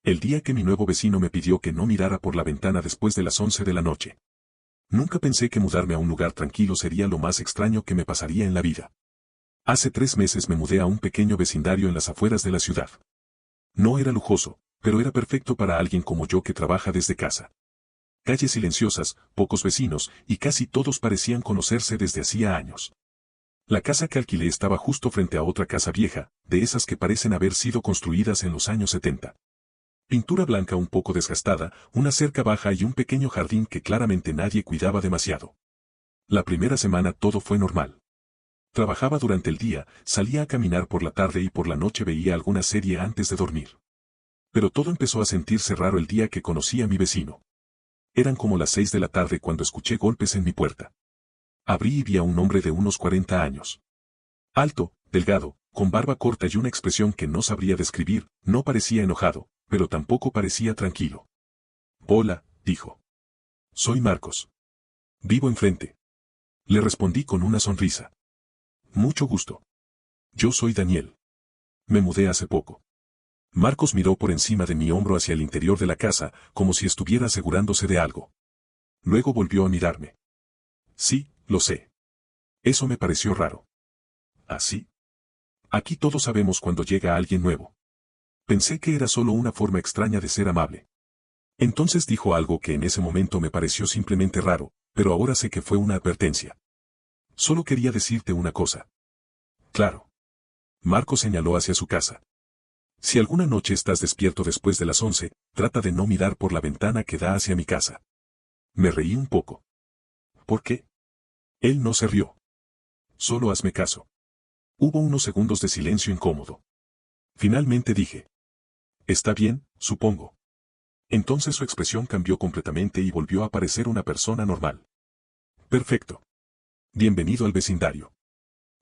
El día que mi nuevo vecino me pidió que no mirara por la ventana después de las 11 de la noche. Nunca pensé que mudarme a un lugar tranquilo sería lo más extraño que me pasaría en la vida. Hace 3 meses me mudé a un pequeño vecindario en las afueras de la ciudad. No era lujoso, pero era perfecto para alguien como yo que trabaja desde casa. Calles silenciosas, pocos vecinos, y casi todos parecían conocerse desde hacía años. La casa que alquilé estaba justo frente a otra casa vieja, de esas que parecen haber sido construidas en los años 70. Pintura blanca un poco desgastada, una cerca baja y un pequeño jardín que claramente nadie cuidaba demasiado. La primera semana todo fue normal. Trabajaba durante el día, salía a caminar por la tarde y por la noche veía alguna serie antes de dormir. Pero todo empezó a sentirse raro el día que conocí a mi vecino. Eran como las 6 de la tarde cuando escuché golpes en mi puerta. Abrí y vi a un hombre de unos 40 años. Alto, delgado, con barba corta y una expresión que no sabría describir, no parecía enojado, pero tampoco parecía tranquilo. Hola, dijo. Soy Marcos. Vivo enfrente. Le respondí con una sonrisa. Mucho gusto. Yo soy Daniel. Me mudé hace poco. Marcos miró por encima de mi hombro hacia el interior de la casa, como si estuviera asegurándose de algo. Luego volvió a mirarme. Sí, lo sé. Eso me pareció raro. ¿Ah, sí? Aquí todos sabemos cuando llega alguien nuevo. Pensé que era solo una forma extraña de ser amable. Entonces dijo algo que en ese momento me pareció simplemente raro, pero ahora sé que fue una advertencia. Solo quería decirte una cosa. Claro. Marco señaló hacia su casa. Si alguna noche estás despierto después de las 11, trata de no mirar por la ventana que da hacia mi casa. Me reí un poco. ¿Por qué? Él no se rió. Solo hazme caso. Hubo unos segundos de silencio incómodo. Finalmente dije. Está bien, supongo. Entonces su expresión cambió completamente y volvió a parecer una persona normal. Perfecto. Bienvenido al vecindario.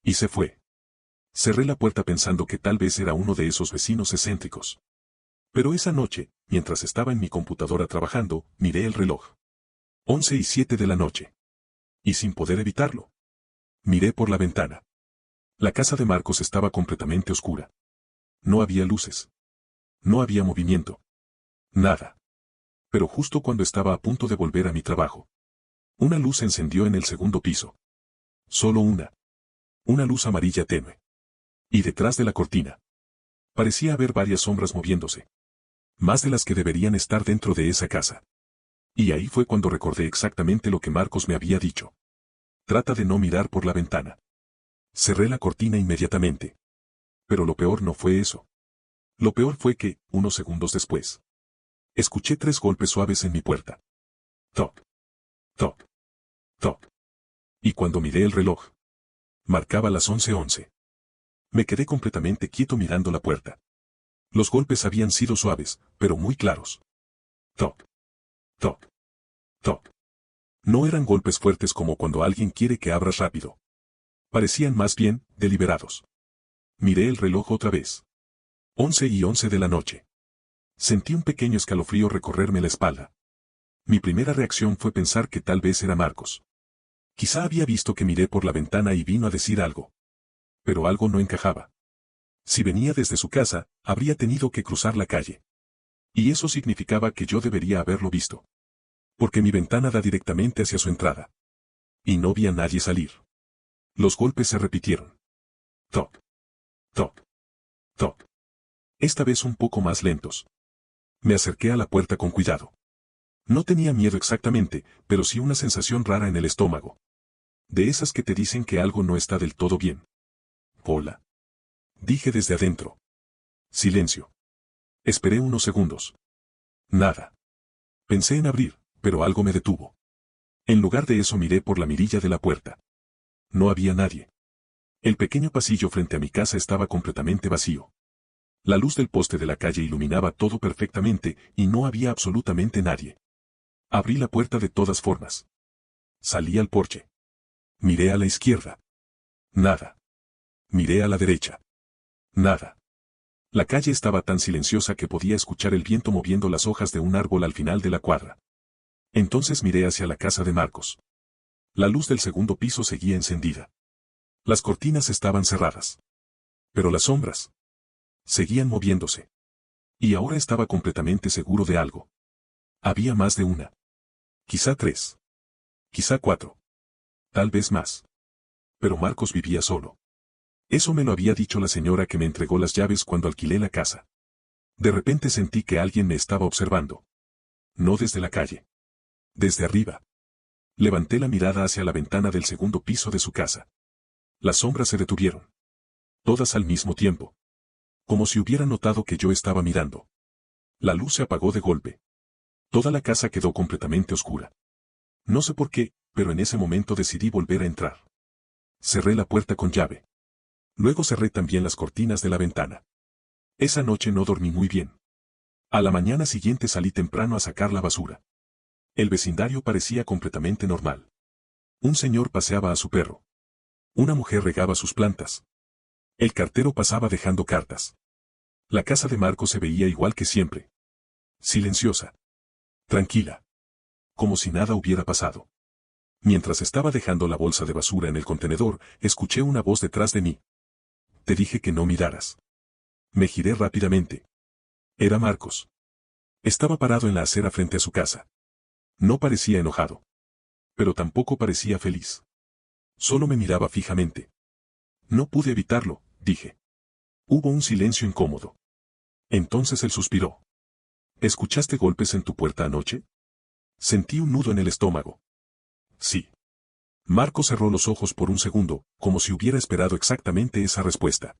Y se fue. Cerré la puerta pensando que tal vez era uno de esos vecinos excéntricos. Pero esa noche, mientras estaba en mi computadora trabajando, miré el reloj. 11:07 de la noche. Y sin poder evitarlo. Miré por la ventana. La casa de Marcos estaba completamente oscura. No había luces. No había movimiento. Nada. Pero justo cuando estaba a punto de volver a mi trabajo, una luz se encendió en el segundo piso. Solo una. Una luz amarilla tenue. Y detrás de la cortina, parecía haber varias sombras moviéndose. Más de las que deberían estar dentro de esa casa. Y ahí fue cuando recordé exactamente lo que Marcos me había dicho. Trata de no mirar por la ventana. Cerré la cortina inmediatamente. Pero lo peor no fue eso. Lo peor fue que, unos segundos después, escuché 3 golpes suaves en mi puerta. Toc. Toc. Toc. Y cuando miré el reloj, marcaba las 11:11. Me quedé completamente quieto mirando la puerta. Los golpes habían sido suaves, pero muy claros. Toc. Toc. Toc. No eran golpes fuertes como cuando alguien quiere que abras rápido. Parecían más bien, deliberados. Miré el reloj otra vez. 11:11 de la noche. Sentí un pequeño escalofrío recorrerme la espalda. Mi primera reacción fue pensar que tal vez era Marcos. Quizá había visto que miré por la ventana y vino a decir algo. Pero algo no encajaba. Si venía desde su casa, habría tenido que cruzar la calle. Y eso significaba que yo debería haberlo visto. Porque mi ventana da directamente hacia su entrada. Y no vi a nadie salir. Los golpes se repitieron. Toc. Toc. Toc. Esta vez un poco más lentos. Me acerqué a la puerta con cuidado. No tenía miedo exactamente, pero sí una sensación rara en el estómago. De esas que te dicen que algo no está del todo bien. Hola. Dije desde adentro. Silencio. Esperé unos segundos. Nada. Pensé en abrir, pero algo me detuvo. En lugar de eso miré por la mirilla de la puerta. No había nadie. El pequeño pasillo frente a mi casa estaba completamente vacío. La luz del poste de la calle iluminaba todo perfectamente y no había absolutamente nadie. Abrí la puerta de todas formas. Salí al porche. Miré a la izquierda. Nada. Miré a la derecha. Nada. La calle estaba tan silenciosa que podía escuchar el viento moviendo las hojas de un árbol al final de la cuadra. Entonces miré hacia la casa de Marcos. La luz del segundo piso seguía encendida. Las cortinas estaban cerradas. Pero las sombras seguían moviéndose. Y ahora estaba completamente seguro de algo. Había más de una. Quizá 3. Quizá 4. Tal vez más. Pero Marcos vivía solo. Eso me lo había dicho la señora que me entregó las llaves cuando alquilé la casa. De repente sentí que alguien me estaba observando. No desde la calle. Desde arriba. Levanté la mirada hacia la ventana del segundo piso de su casa. Las sombras se detuvieron. Todas al mismo tiempo. Como si hubiera notado que yo estaba mirando. La luz se apagó de golpe. Toda la casa quedó completamente oscura. No sé por qué, pero en ese momento decidí volver a entrar. Cerré la puerta con llave. Luego cerré también las cortinas de la ventana. Esa noche no dormí muy bien. A la mañana siguiente salí temprano a sacar la basura. El vecindario parecía completamente normal. Un señor paseaba a su perro. Una mujer regaba sus plantas. El cartero pasaba dejando cartas. La casa de Marcos se veía igual que siempre. Silenciosa. Tranquila. Como si nada hubiera pasado. Mientras estaba dejando la bolsa de basura en el contenedor, escuché una voz detrás de mí. Te dije que no miraras. Me giré rápidamente. Era Marcos. Estaba parado en la acera frente a su casa. No parecía enojado. Pero tampoco parecía feliz. Solo me miraba fijamente. No pude evitarlo, dije. Hubo un silencio incómodo. Entonces él suspiró. ¿Escuchaste golpes en tu puerta anoche? Sentí un nudo en el estómago. Sí. Marcos cerró los ojos por un segundo, como si hubiera esperado exactamente esa respuesta.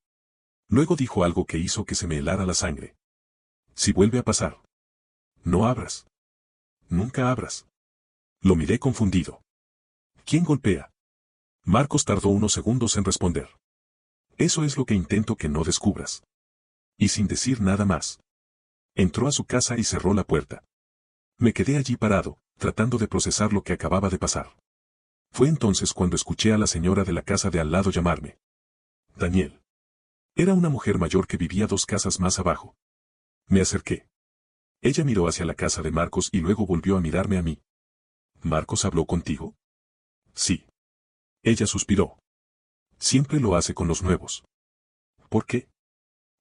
Luego dijo algo que hizo que se me helara la sangre. Si vuelve a pasar. No abras. Nunca abras. Lo miré confundido. ¿Quién golpea? Marcos tardó unos segundos en responder. Eso es lo que intento que no descubras. Y sin decir nada más. Entró a su casa y cerró la puerta. Me quedé allí parado, tratando de procesar lo que acababa de pasar. Fue entonces cuando escuché a la señora de la casa de al lado llamarme. Daniel. Era una mujer mayor que vivía 2 casas más abajo. Me acerqué. Ella miró hacia la casa de Marcos y luego volvió a mirarme a mí. ¿Marcos habló contigo? Sí. Ella suspiró. Siempre lo hace con los nuevos. ¿Por qué?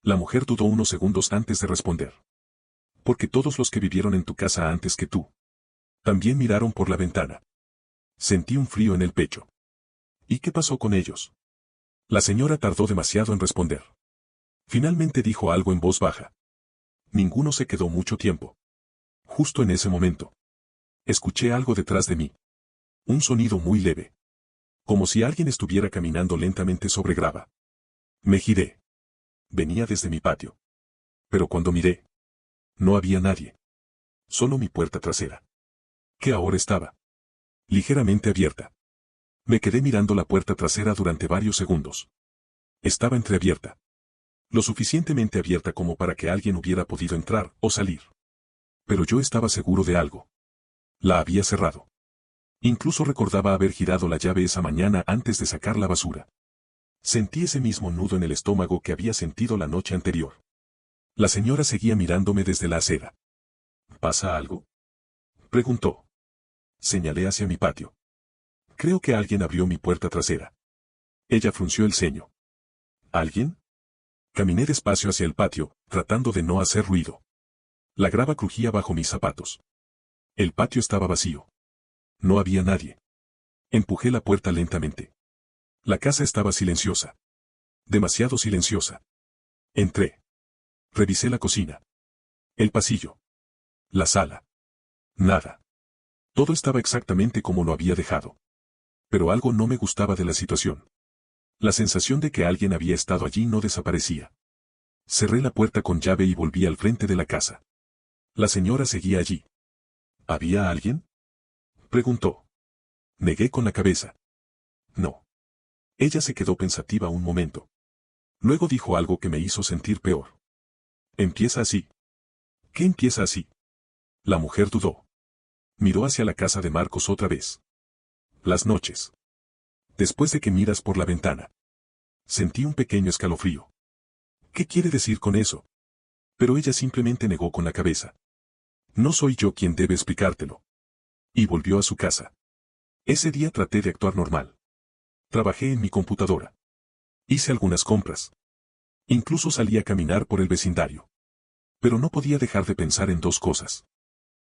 La mujer dudó unos segundos antes de responder. Porque todos los que vivieron en tu casa antes que tú. También miraron por la ventana. Sentí un frío en el pecho. ¿Y qué pasó con ellos? La señora tardó demasiado en responder. Finalmente dijo algo en voz baja. Ninguno se quedó mucho tiempo. Justo en ese momento. Escuché algo detrás de mí. Un sonido muy leve. Como si alguien estuviera caminando lentamente sobre grava. Me giré. Venía desde mi patio. Pero cuando miré, no había nadie. Solo mi puerta trasera. Que ahora estaba ligeramente abierta. Me quedé mirando la puerta trasera durante varios segundos. Estaba entreabierta. Lo suficientemente abierta como para que alguien hubiera podido entrar o salir. Pero yo estaba seguro de algo. La había cerrado. Incluso recordaba haber girado la llave esa mañana antes de sacar la basura. Sentí ese mismo nudo en el estómago que había sentido la noche anterior. La señora seguía mirándome desde la acera. ¿Pasa algo? Preguntó. Señalé hacia mi patio. Creo que alguien abrió mi puerta trasera. Ella frunció el ceño. ¿Alguien? Caminé despacio hacia el patio, tratando de no hacer ruido. La grava crujía bajo mis zapatos. El patio estaba vacío. No había nadie. Empujé la puerta lentamente. La casa estaba silenciosa. Demasiado silenciosa. Entré. Revisé la cocina. El pasillo. La sala. Nada. Todo estaba exactamente como lo había dejado. Pero algo no me gustaba de la situación. La sensación de que alguien había estado allí no desaparecía. Cerré la puerta con llave y volví al frente de la casa. La señora seguía allí. ¿Había alguien? Preguntó. Negué con la cabeza. No. Ella se quedó pensativa un momento. Luego dijo algo que me hizo sentir peor. Empieza así. ¿Qué empieza así? La mujer dudó. Miró hacia la casa de Marcos otra vez. Las noches. Después de que miras por la ventana. Sentí un pequeño escalofrío. ¿Qué quiere decir con eso? Pero ella simplemente negó con la cabeza. No soy yo quien debe explicártelo. Y volvió a su casa. Ese día traté de actuar normal. Trabajé en mi computadora. Hice algunas compras. Incluso salí a caminar por el vecindario. Pero no podía dejar de pensar en dos cosas.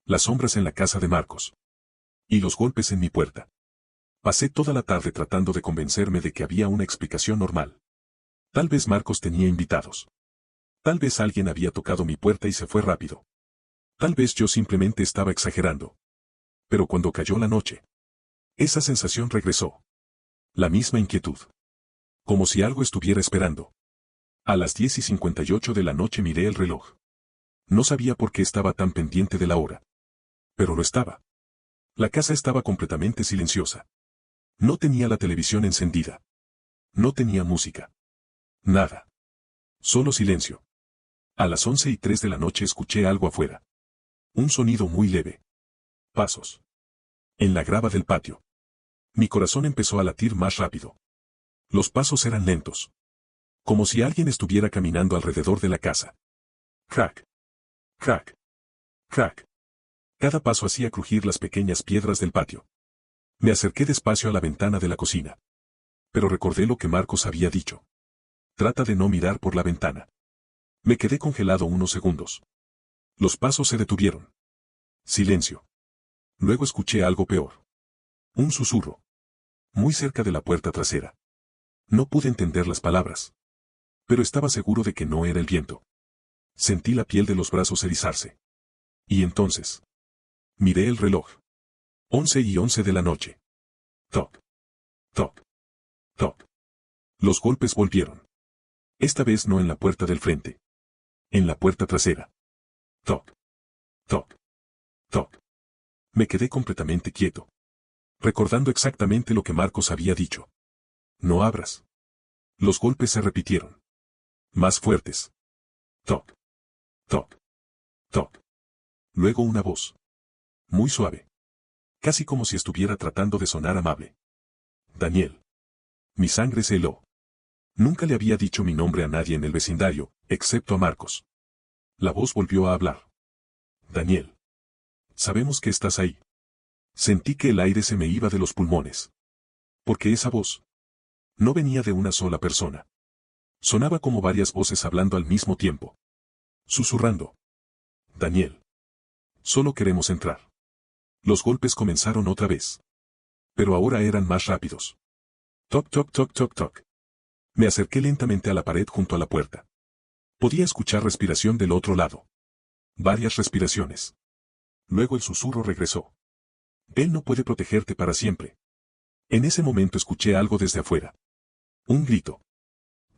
Las sombras en la casa de Marcos. Y los golpes en mi puerta. Pasé toda la tarde tratando de convencerme de que había una explicación normal. Tal vez Marcos tenía invitados. Tal vez alguien había tocado mi puerta y se fue rápido. Tal vez yo simplemente estaba exagerando. Pero cuando cayó la noche, esa sensación regresó. La misma inquietud. Como si algo estuviera esperando. A las 10:58 de la noche miré el reloj. No sabía por qué estaba tan pendiente de la hora. Pero lo estaba. La casa estaba completamente silenciosa. No tenía la televisión encendida. No tenía música. Nada. Solo silencio. A las 11:03 de la noche escuché algo afuera. Un sonido muy leve. Pasos. En la grava del patio. Mi corazón empezó a latir más rápido. Los pasos eran lentos. Como si alguien estuviera caminando alrededor de la casa. Crack. Crack. Crack. Cada paso hacía crujir las pequeñas piedras del patio. Me acerqué despacio a la ventana de la cocina. Pero recordé lo que Marcos había dicho. Trata de no mirar por la ventana. Me quedé congelado unos segundos. Los pasos se detuvieron. Silencio. Luego escuché algo peor. Un susurro. Muy cerca de la puerta trasera. No pude entender las palabras. Pero estaba seguro de que no era el viento. Sentí la piel de los brazos erizarse. Y entonces. Miré el reloj. 11:11 de la noche. Toc. Toc. Toc. Los golpes volvieron. Esta vez no en la puerta del frente. En la puerta trasera. Toc. Toc. Toc. Me quedé completamente quieto. Recordando exactamente lo que Marcos había dicho. No abras. Los golpes se repitieron. Más fuertes. Toc. Toc. Toc. Luego una voz. Muy suave. Casi como si estuviera tratando de sonar amable. Daniel. Mi sangre se heló. Nunca le había dicho mi nombre a nadie en el vecindario, excepto a Marcos. La voz volvió a hablar. Daniel. Sabemos que estás ahí. Sentí que el aire se me iba de los pulmones. Porque esa voz no venía de una sola persona. Sonaba como varias voces hablando al mismo tiempo. Susurrando. Daniel. Solo queremos entrar. Los golpes comenzaron otra vez. Pero ahora eran más rápidos. Toc, toc, toc, toc, toc. Me acerqué lentamente a la pared junto a la puerta. Podía escuchar respiración del otro lado. Varias respiraciones. Luego el susurro regresó. Él no puede protegerte para siempre. En ese momento escuché algo desde afuera. Un grito.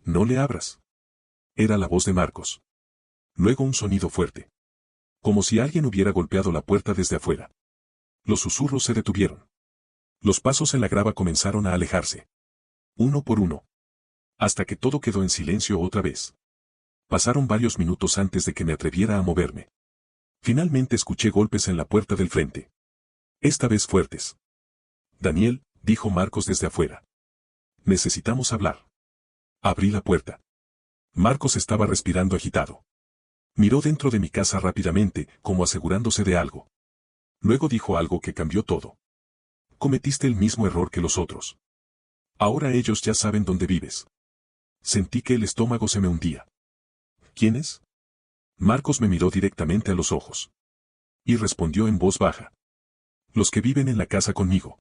No le abras. Era la voz de Marcos. Luego un sonido fuerte. Como si alguien hubiera golpeado la puerta desde afuera. Los susurros se detuvieron. Los pasos en la grava comenzaron a alejarse. Uno por uno. Hasta que todo quedó en silencio otra vez. Pasaron varios minutos antes de que me atreviera a moverme. Finalmente escuché golpes en la puerta del frente. Esta vez fuertes. Daniel, dijo Marcos desde afuera. Necesitamos hablar. Abrí la puerta. Marcos estaba respirando agitado. Miró dentro de mi casa rápidamente, como asegurándose de algo. Luego dijo algo que cambió todo. Cometiste el mismo error que los otros. Ahora ellos ya saben dónde vives. Sentí que el estómago se me hundía. ¿Quiénes? Marcos me miró directamente a los ojos. Y respondió en voz baja. Los que viven en la casa conmigo.